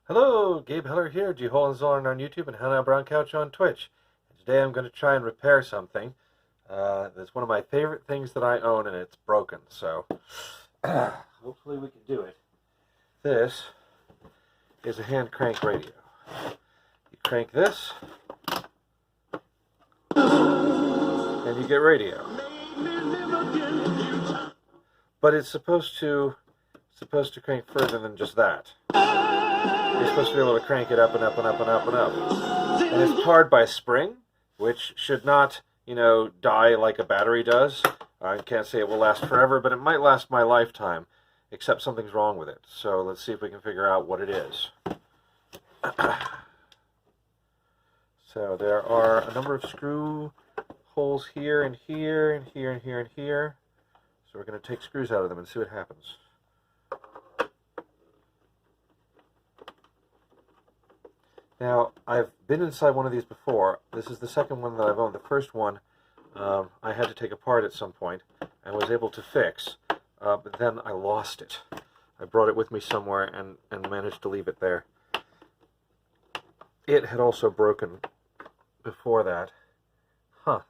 Hello, Gabe Heller here, G Hole and Zolan on YouTube and Hannah Brown Couch on Twitch. And today I'm going to try and repair something. That's one of my favorite things that I own and it's broken, so hopefully we can do it. This is a hand-crank radio. You crank this and you get radio. But it's supposed to crank further than just that. You're supposed to be able to crank it up and up and up and up and up. And it's powered by a spring, which should not, die like a battery does. I can't say it will last forever, but it might last my lifetime, except something's wrong with it. So let's see if we can figure out what it is. So there are a number of screw holes here and here and here and here and here. So we're going to take screws out of them and see what happens. Now, I've been inside one of these before. This is the second one that I've owned. The first one I had to take apart at some point and was able to fix, but then I lost it. I brought it with me somewhere and managed to leave it there. It had also broken before that.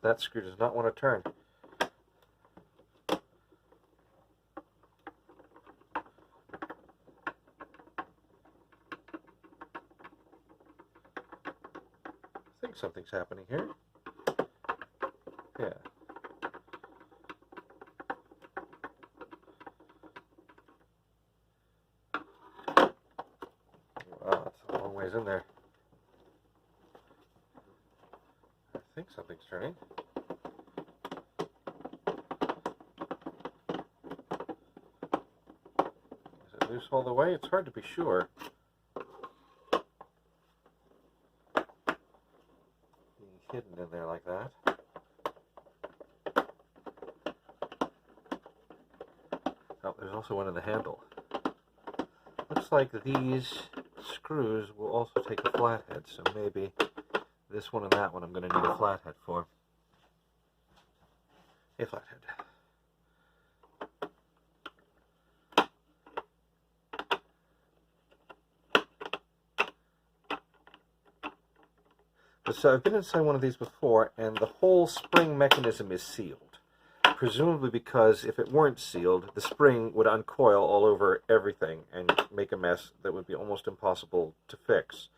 That screw does not want to turn. I think something's happening here. Yeah. Wow, that's a long ways in there. I think something's turning. Is it loose all the way? It's hard to be sure. Hidden in there like that. Oh, there's also one in the handle. Looks like these screws will also take a flathead, so maybe this one and that one I'm going to need a flathead for. A flathead. So I've been inside one of these before, and the whole spring mechanism is sealed. Presumably because if it weren't sealed, the spring would uncoil all over everything and make a mess that would be almost impossible to fix.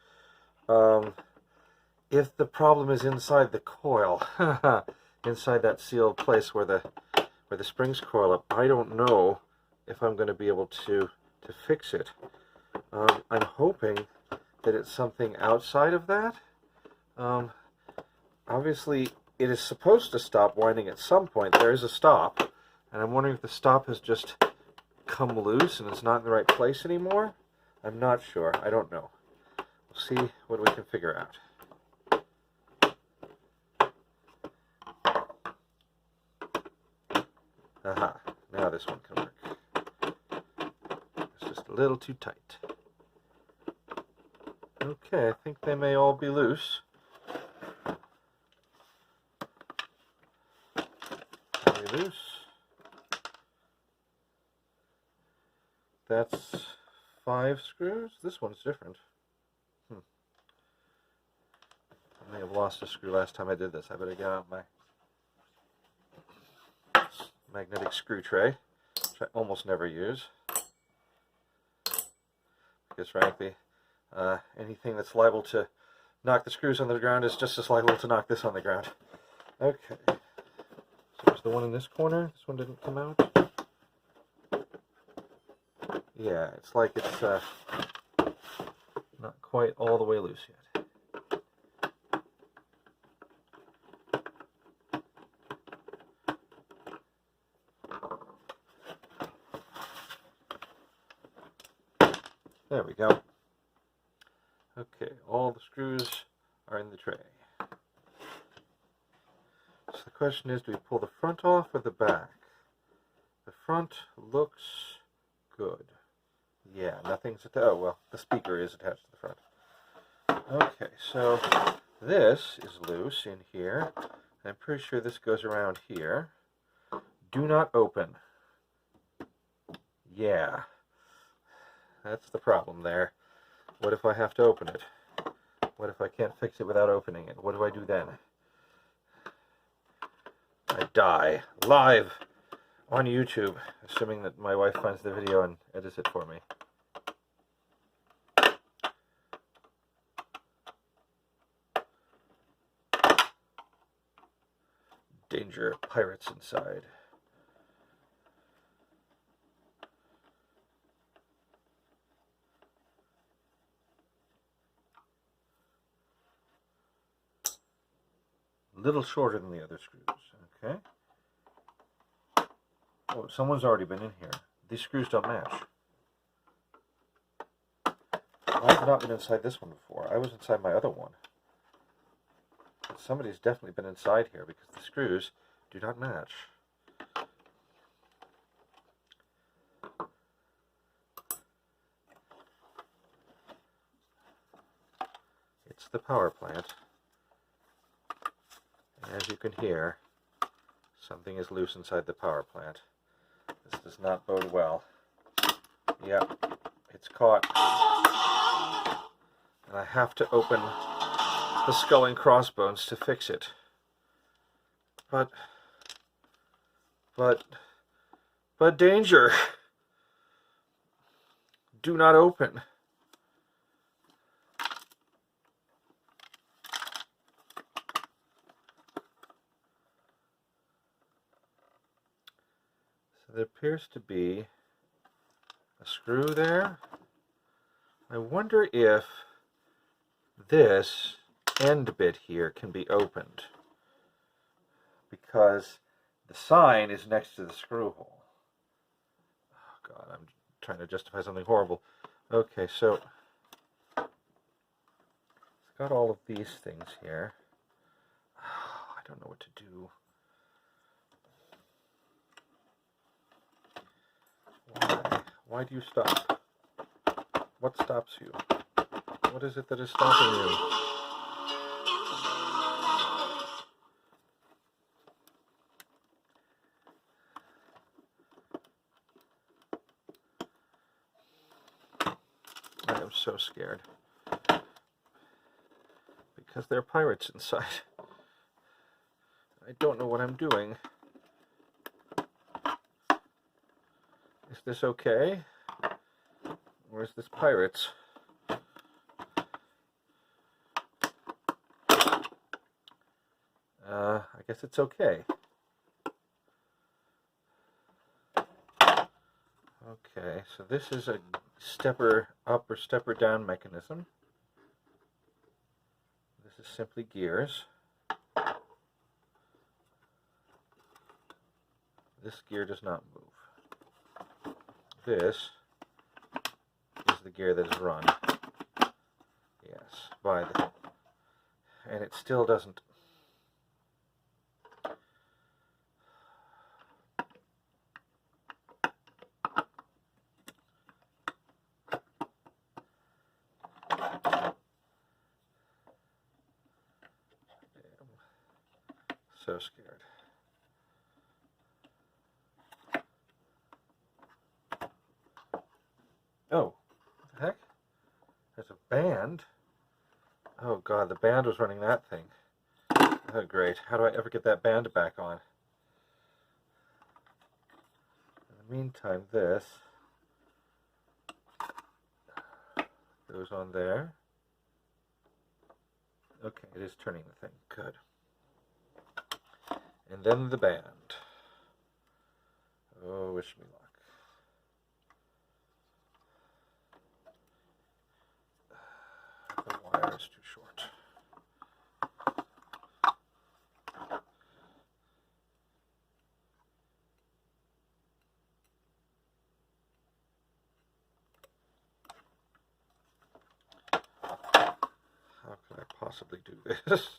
If the problem is inside the coil, inside that sealed place where the springs coil up, I don't know if I'm going to be able to fix it. I'm hoping that it's something outside of that. Obviously, it is supposed to stop winding at some point. There is a stop, and I'm wondering if the stop has just come loose and it's not in the right place anymore. I'm not sure. I don't know. We'll see what we can figure out. Aha, now this one can work. It's just a little too tight. Okay, I think they may all be loose. Loose. That's 5 screws. This one's different. I may have lost a screw last time I did this. I better get out my magnetic screw tray, which I almost never use. Because frankly, anything that's liable to knock the screws on the ground is just as liable to knock this on the ground. Okay. So there's the one in this corner. This one didn't come out. Yeah, it's like it's not quite all the way loose yet. There we go. Okay, all the screws are in the tray. So the question is, do we pull the front off or the back? The front looks good. Yeah, nothing's attached. Oh, well, the speaker is attached to the front. Okay, so this is loose in here. I'm pretty sure this goes around here. Do not open. Yeah, that's the problem there. What if I have to open it? What if I can't fix it without opening it? What do I do then? I die live on YouTube, assuming that my wife finds the video and edits it for me. Danger, pirates inside. A little shorter than the other screws, okay? Oh, someone's already been in here. These screws don't match. I've not been inside this one before. I was inside my other one. But somebody's definitely been inside here because the screws do not match. It's the power plant. And as you can hear, something is loose inside the power plant. This does not bode well. Yep, it's caught. And I have to open the skull and crossbones to fix it. But danger! Do not open. So there appears to be a screw there. I wonder if this end bit here can be opened, because the sign is next to the screw hole. Oh God, I'm trying to justify something horrible. Okay, so it's got all of these things here. I don't know what to do. Why do you stop? What stops you? What is it that is stopping you? I am so scared. Because there are pirates inside. I don't know what I'm doing. Is this okay? Or is this pirates? I guess it's okay. Okay, so this is a stepper up or stepper down mechanism. This is simply gears. This gear does not move. This is the gear that is run. Yes, by the... And it still doesn't... So scared. Oh, what the heck? There's a band. Oh God, the band was running that thing. Oh great, how do I ever get that band back on? In the meantime, this goes on there. Okay, it is turning the thing. Good. And then the band. Oh, wish me luck. The wire is too short. How could I possibly do this?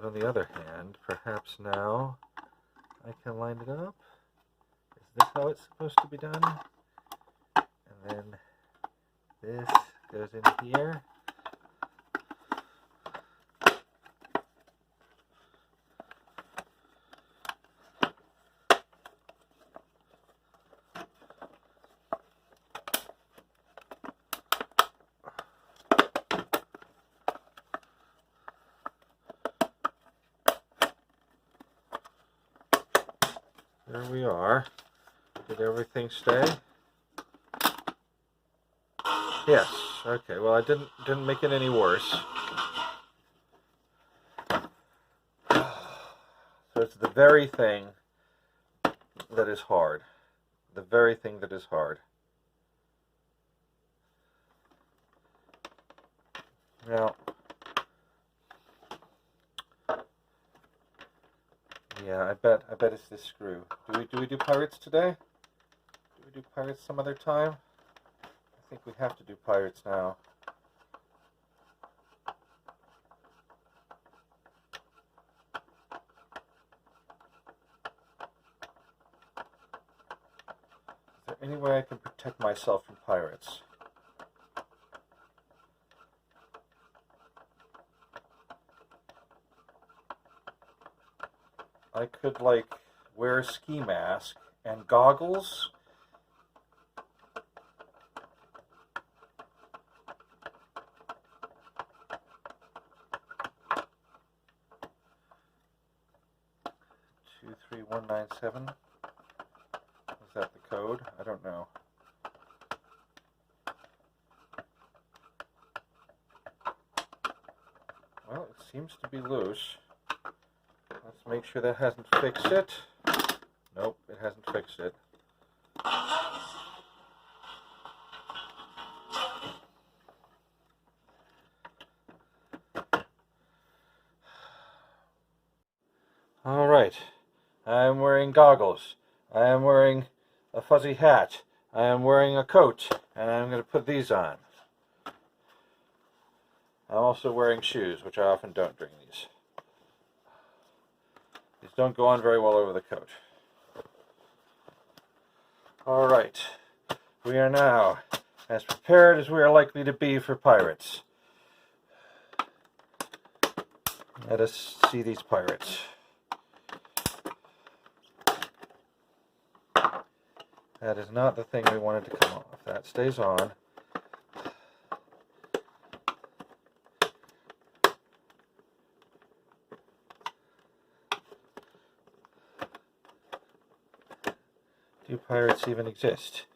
on the other hand, perhaps now I can line it up. Is this how it's supposed to be done? And then this goes in here. There we are. Did everything stay? Yes. Okay. Well, I didn't make it any worse. So it's the very thing that is hard. The very thing that is hard. Now, yeah, I bet it's this screw. Do we do pirates today? Do we do pirates some other time? I think we have to do pirates now. Is there any way I can protect myself from pirates? I could, like, wear a ski mask and goggles. Two, 3, 1, 9, 7. Is that the code? I don't know. Well, it seems to be loose. Let's make sure that hasn't fixed it. Nope, it hasn't fixed it. All right, I am wearing goggles. I am wearing a fuzzy hat. I am wearing a coat, and I'm going to put these on. I'm also wearing shoes, which I often don't during these. These don't go on very well over the coat. All right, we are now as prepared as we are likely to be for pirates. Let us see these pirates. That is not the thing we wanted to come off. That stays on. Do pirates even exist?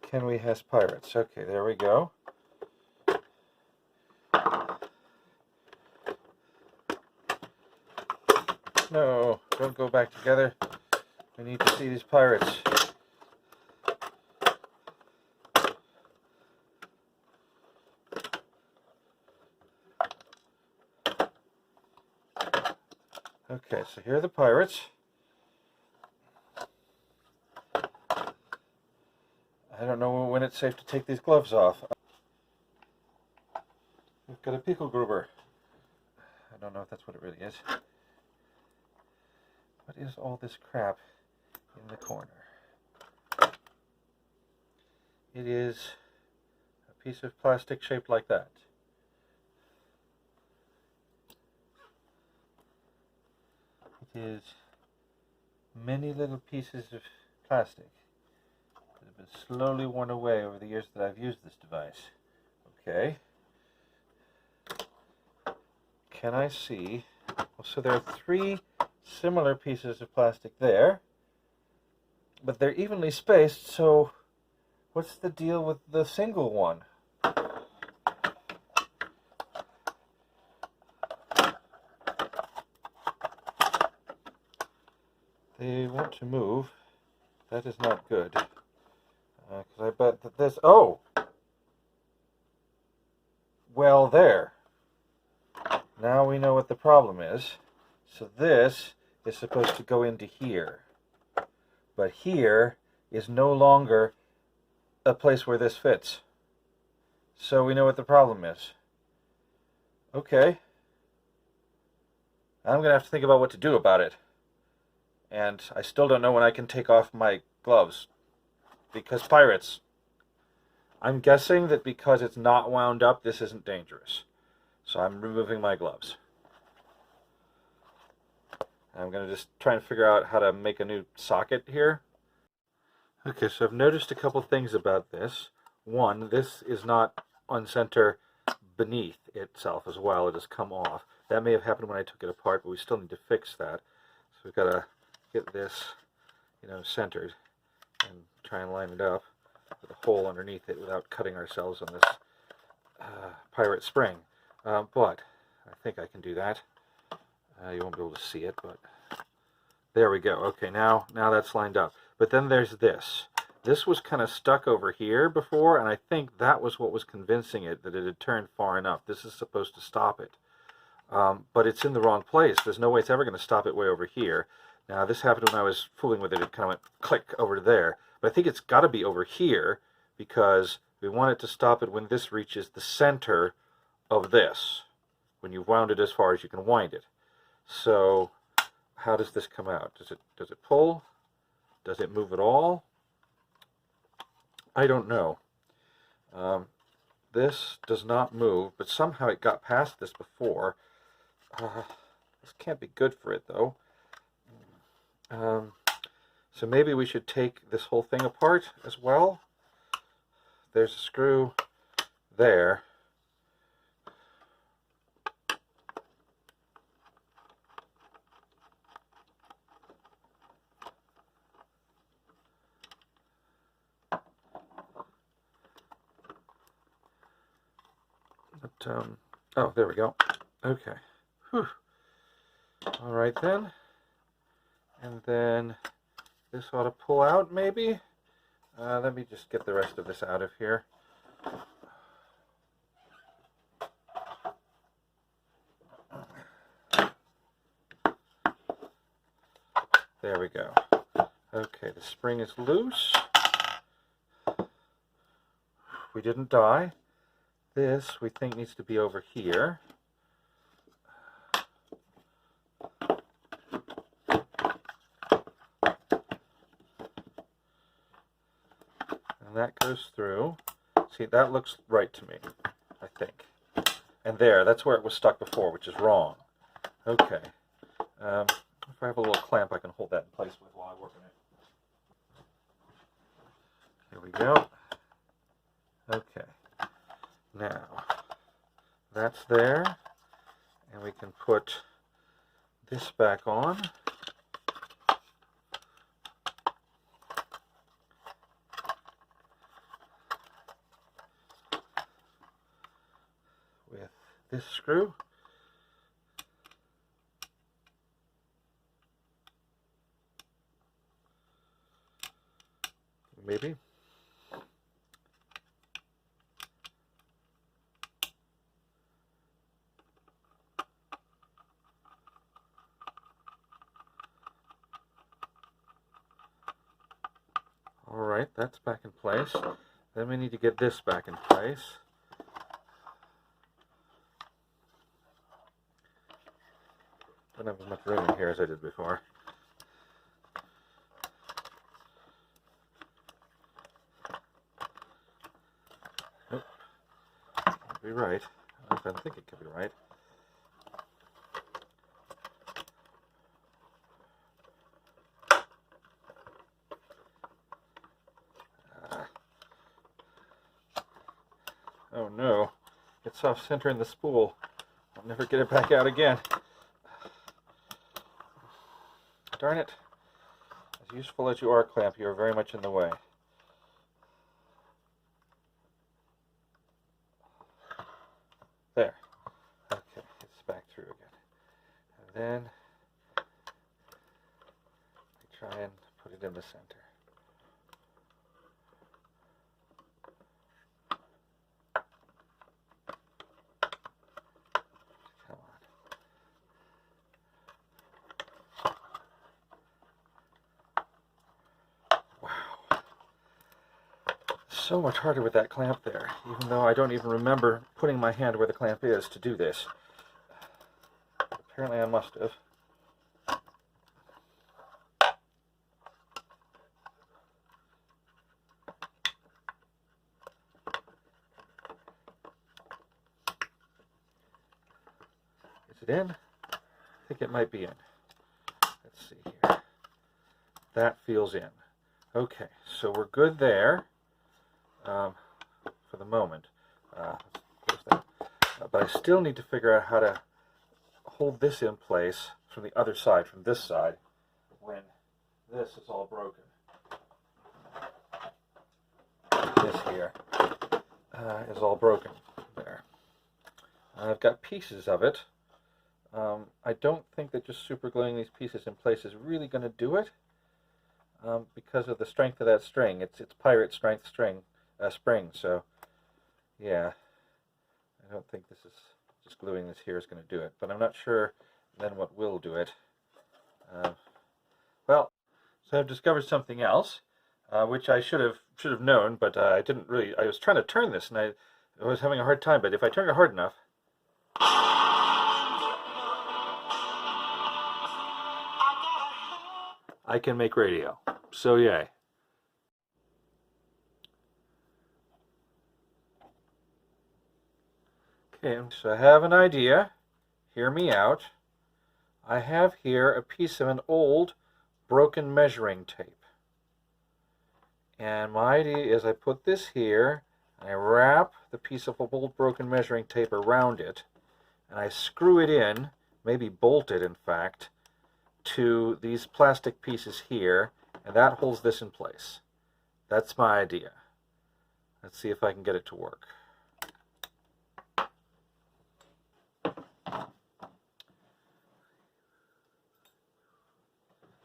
Can we has pirates? Okay, there we go. No, don't go back together. We need to see these pirates. Okay, so here are the pirates. I don't know when it's safe to take these gloves off. We've got a pickle gruber. I don't know if that's what it really is. What is all this crap in the corner? It is a piece of plastic shaped like that. It is many little pieces of plastic that have been slowly worn away over the years that I've used this device. Okay. Can I see? Well, so there are 3 similar pieces of plastic there, but they're evenly spaced, so what's the deal with the single one? They want to move. That is not good. Because I bet that this... Oh! Well, there. Now we know what the problem is. So this is supposed to go into here. But here is no longer a place where this fits. So we know what the problem is. Okay. I'm going to have to think about what to do about it. And I still don't know when I can take off my gloves. Because pirates. I'm guessing that because it's not wound up, this isn't dangerous. So I'm removing my gloves. I'm going to just try and figure out how to make a new socket here. Okay, so I've noticed a couple things about this. One, this is not on center beneath itself as well. It has come off. That may have happened when I took it apart, but we still need to fix that. So we've got to get this, centered and try and line it up with a hole underneath it without cutting ourselves on this pirate spring. But I think I can do that. You won't be able to see it, but there we go. Okay, now that's lined up. But then there's this. This was kind of stuck over here before, and I think that was what was convincing it that it had turned far enough. This is supposed to stop it. But it's in the wrong place. There's no way it's ever going to stop it way over here. Now, this happened when I was fooling with it. It kind of went click over there. But I think it's got to be over here because we want it to stop it when this reaches the center of this, when you've wound it as far as you can wind it. So how does this come out? Does it pull? Does it move at all? I don't know. This does not move, but somehow it got past this before. This can't be good for it, though. So maybe we should take this whole thing apart as well. There's a screw there. Oh, there we go. Okay. Whew. All right then. And then this ought to pull out, maybe? Let me just get the rest of this out of here. There we go. Okay, the spring is loose. We didn't die. This, we think, needs to be over here. And that goes through. See, that looks right to me, I think. And there, that's where it was stuck before, which is wrong. Okay. If I have a little clamp, I can hold that in place with while I work on it. Here we go. Okay. Now, that's there, and we can put this back on. With this screw. Maybe. Alright, that's back in place. Then we need to get this back in place. Don't have as much room in here as I did before. Nope. Can't be right. I don't think it could be right. Oh no, it's off center in the spool. I'll never get it back out again. Darn it. As useful as you are, clamp, you are very much in the way. There. Okay, it's back through again. And then I try and put it in the center. So much harder with that clamp there, even though I don't even remember putting my hand where the clamp is to do this. The Apparently I must have. Is it in? I think it might be in. Let's see here. That feels in. Okay, so we're good there for the moment. But I still need to figure out how to hold this in place from the other side, from this side, when this is all broken. This here is all broken there. I've got pieces of it. I don't think that just super gluing these pieces in place is really going to do it because of the strength of that string. It's pirate strength spring, so yeah, I don't think this is just gluing this here is going to do it, but I'm not sure then what will do it. Well, so I've discovered something else, which I should have known, but I didn't really. I was trying to turn this, and I was having a hard time. But if I turn it hard enough, I can make radio. So yay. Okay, so I have an idea. Hear me out. I have here a piece of an old broken measuring tape. And my idea is I put this here, and I wrap the piece of old broken measuring tape around it, and I screw it in, maybe bolt it in fact, to these plastic pieces here, and that holds this in place. That's my idea. Let's see if I can get it to work.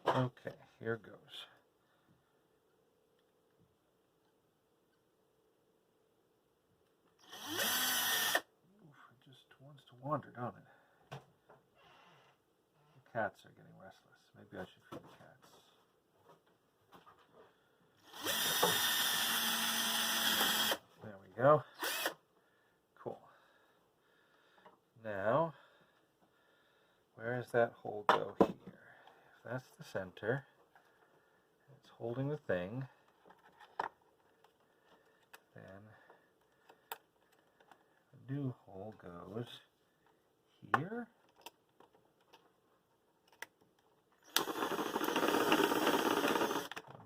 Okay, here goes. It just wants to wander, don't it? The cats are getting restless. Maybe I should feed the cats. There we go. Cool. Now, where does that hole go here? If that's the center, it's holding the thing, then the new hole goes here. I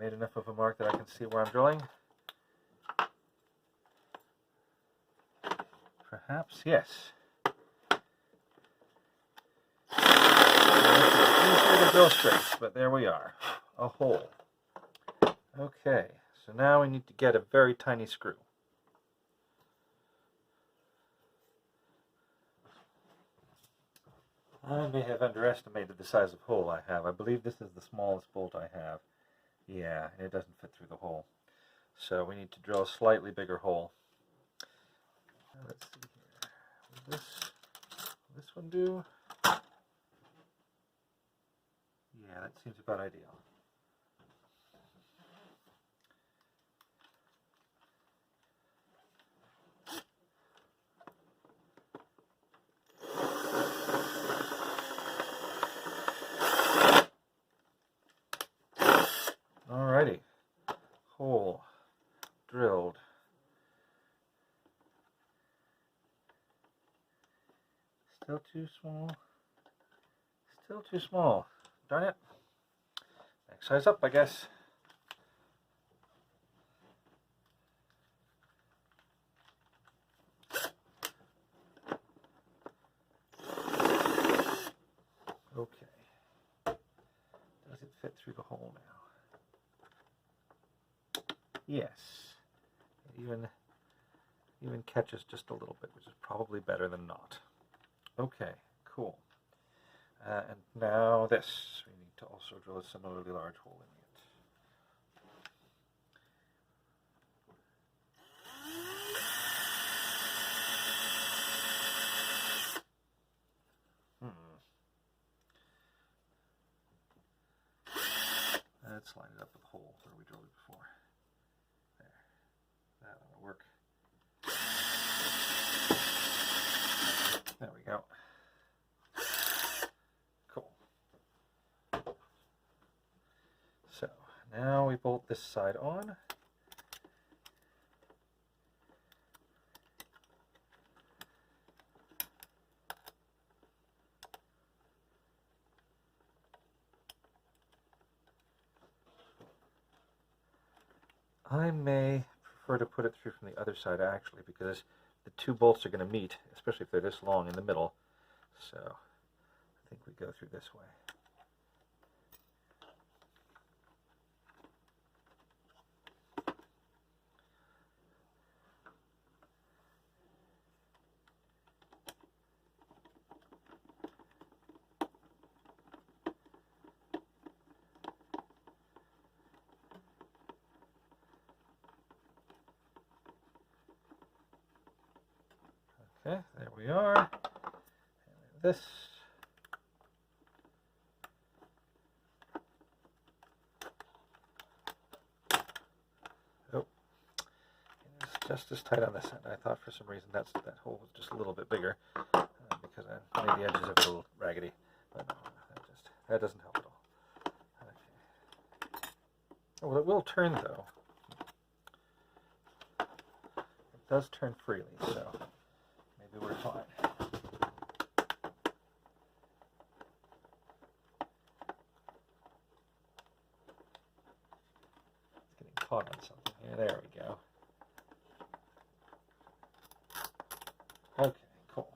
made enough of a mark that I can see where I'm drilling. Perhaps, yes. Easier to drill straight, but there we are. A hole. Okay, so now we need to get a very tiny screw. I may have underestimated the size of hole I have. I believe this is the smallest bolt I have. Yeah, it doesn't fit through the hole. So we need to drill a slightly bigger hole. Let's see here. Will this one do? Yeah, that seems about ideal. Alrighty, hole drilled. Still too small. Still too small. Darn it. Next size up, I guess. Okay. Does it fit through the hole now? Yes. It even catches just a little bit, which is probably better than not. Okay, cool. And now this. We need to also drill a similarly large hole in it. Let's line it up with the hole where we drilled it before. There. That ought to work. There we go. Now we bolt this side on. I may prefer to put it through from the other side actually, because the two bolts are going to meet, especially if they're this long in the middle. So I think we go through this way. Okay, there we are. And this. Oh, it's just as tight on this end. I thought for some reason that hole was just a little bit bigger because I made the edges of it a little raggedy. But no, that doesn't help at all. Okay. Oh, well, it will turn though. It does turn freely, so maybe we're fine. It's getting caught on something here. There we go. Okay, cool.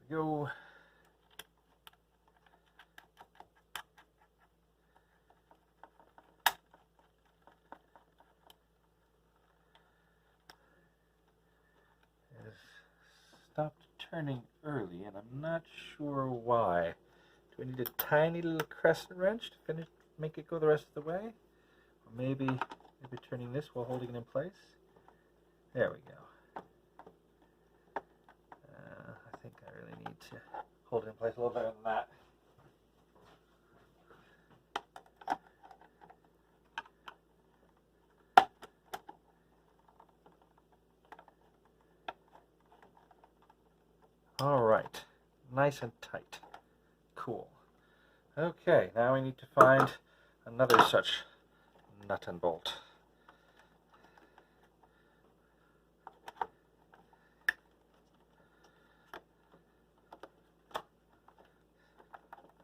Here we go. Stopped turning early, and I'm not sure why. Do I need a tiny little crescent wrench to make it go the rest of the way? Or maybe turning this while holding it in place? There we go. I think I really need to hold it in place a little better than that. All right, nice and tight. Cool. Okay, now we need to find another such nut and bolt.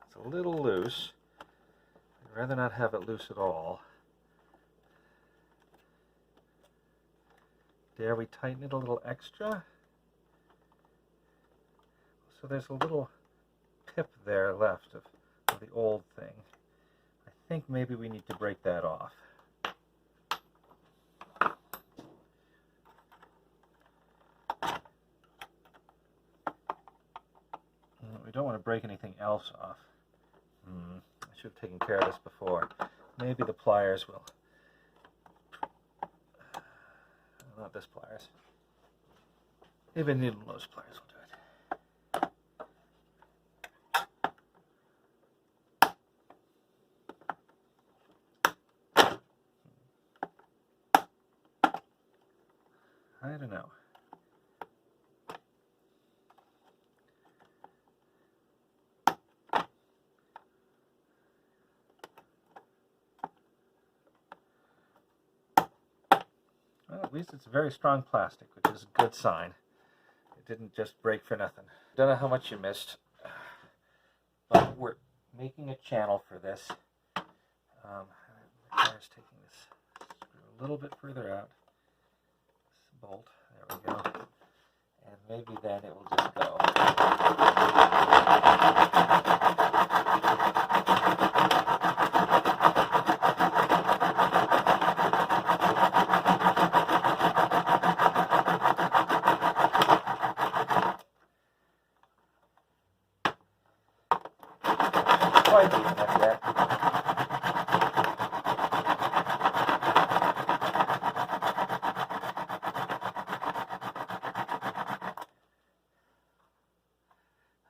It's a little loose. I'd rather not have it loose at all. Dare we tighten it a little extra? So there's a little tip there left of the old thing. I think maybe we need to break that off. We don't want to break anything else off. I should have taken care of this before. Maybe the pliers will. Not this pliers. Maybe needle nose pliers will do it. I don't know. Well, at least it's a very strong plastic, which is a good sign. It didn't just break for nothing. Don't know how much you missed, but we're making a channel for this. It requires taking this screw a little bit further out. Bolt, there we go, and maybe then it will just go. Quite deep like that.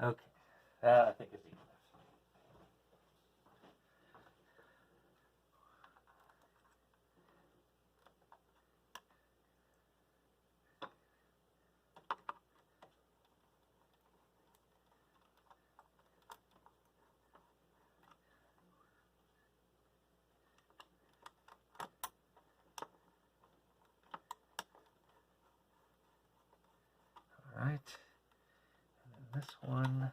Okay, I think it's easy. this one.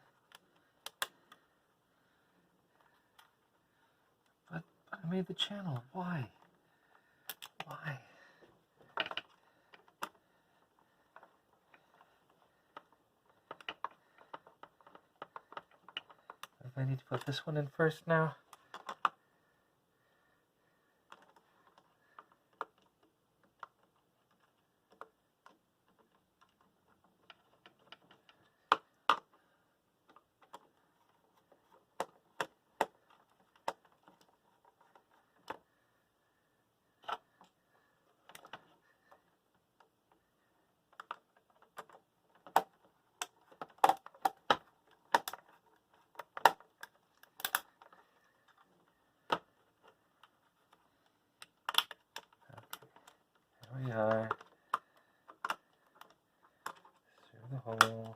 But I made the channel. Why? Why? I need to put this one in first now. We are through the hole.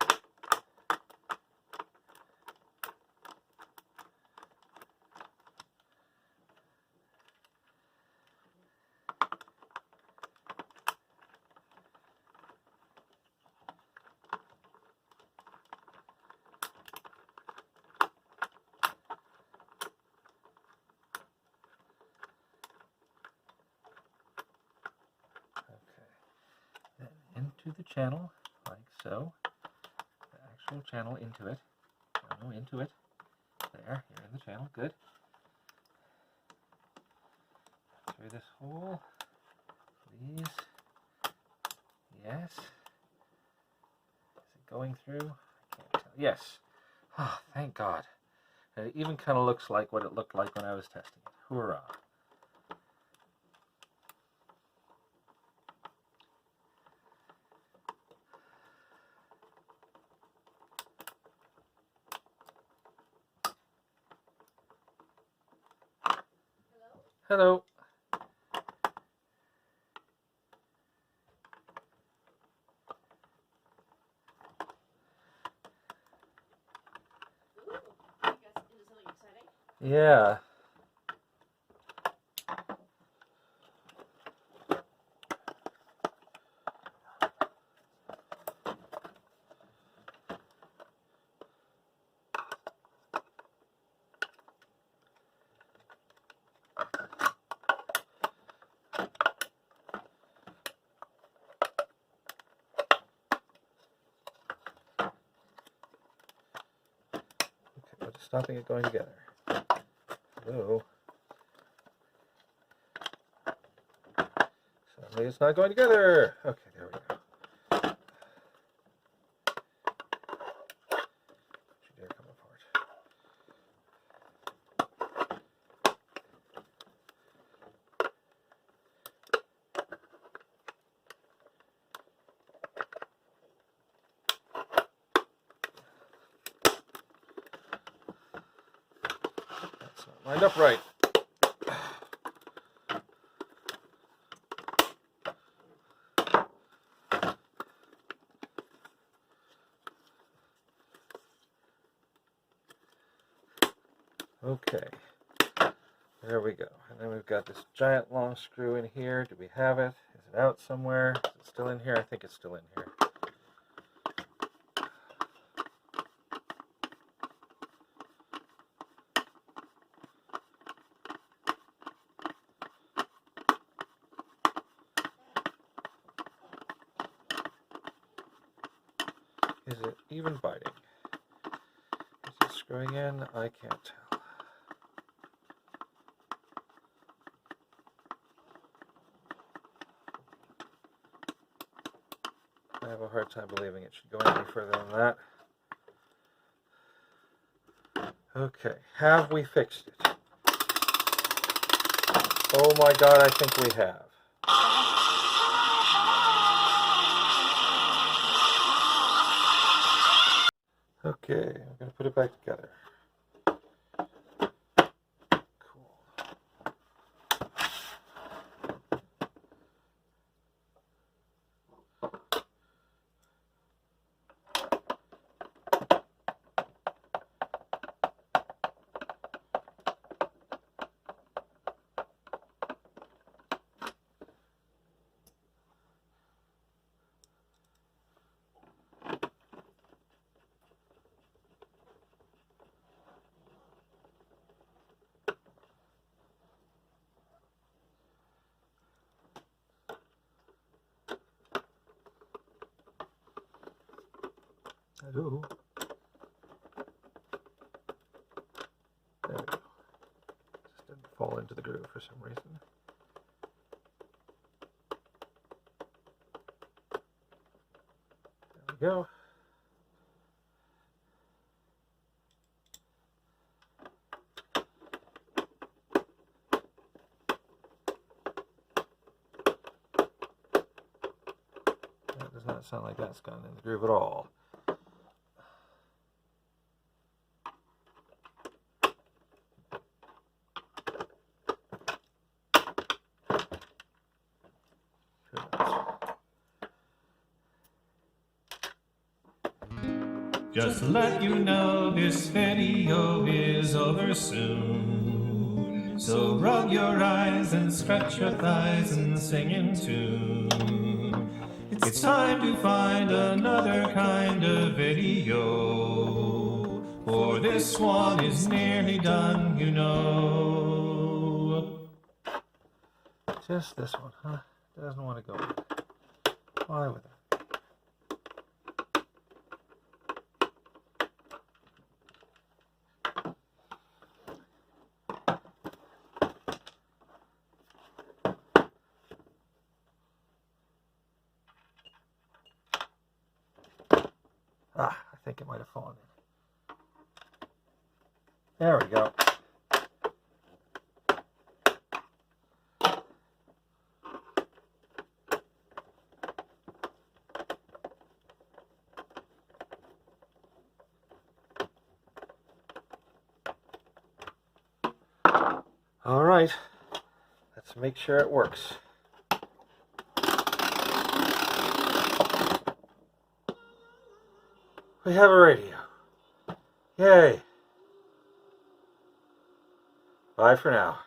Into the channel, like so. The actual channel into it. No, into it. There, you're in the channel. Good. Through this hole, please. Yes. Is it going through? I can't tell. Yes. Oh, thank God. And it even kind of looks like what it looked like when I was testing it. Hoorah. Hello. Yeah. Stopping it going together. Hello. Suddenly it's not going together. Okay, there we go. Don't you dare come apart. That's not lined up right. Okay, there we go. And then we've got this giant long screw in here. Do we have it? Is it out somewhere? Is it still in here? I think it's still in here. Is it even biting? Is it screwing in? I can't tell. I have a hard time believing it should go any further than that. Okay, have we fixed it? Oh my God, I think we have. Okay, I'm going to put it back together. Hello. There we go. Just didn't fall into the groove for some reason. There we go. That does not sound like that's gone in the groove at all. Just to let you know, this video is over soon. So rub your eyes and scratch your thighs and sing in tune. It's time to find another kind of video, for this one is nearly done, you know. Just this one, huh? Doesn't want to go. Why with it? I think it might have fallen in. There we go. All right, let's make sure it works. We have a radio. Yay. Bye for now.